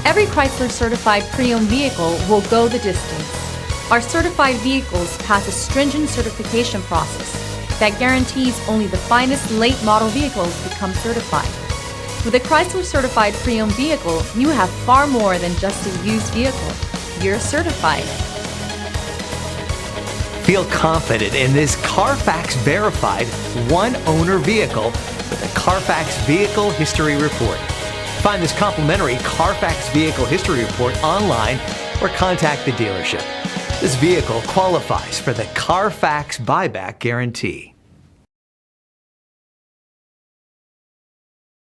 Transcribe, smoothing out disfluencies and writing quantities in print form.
Every Chrysler certified pre-owned vehicle will go the distance. Our certified vehicles pass a stringent certification process that guarantees only the finest late model vehicles become certified. With a Chrysler certified pre-owned vehicle, you have far more than just a used vehicle. You're certified. Feel confident in this Carfax verified one-owner vehicle with a Carfax Vehicle History Report. Find this complimentary Carfax Vehicle History Report online or contact the dealership. This vehicle qualifies for the Carfax Buyback Guarantee.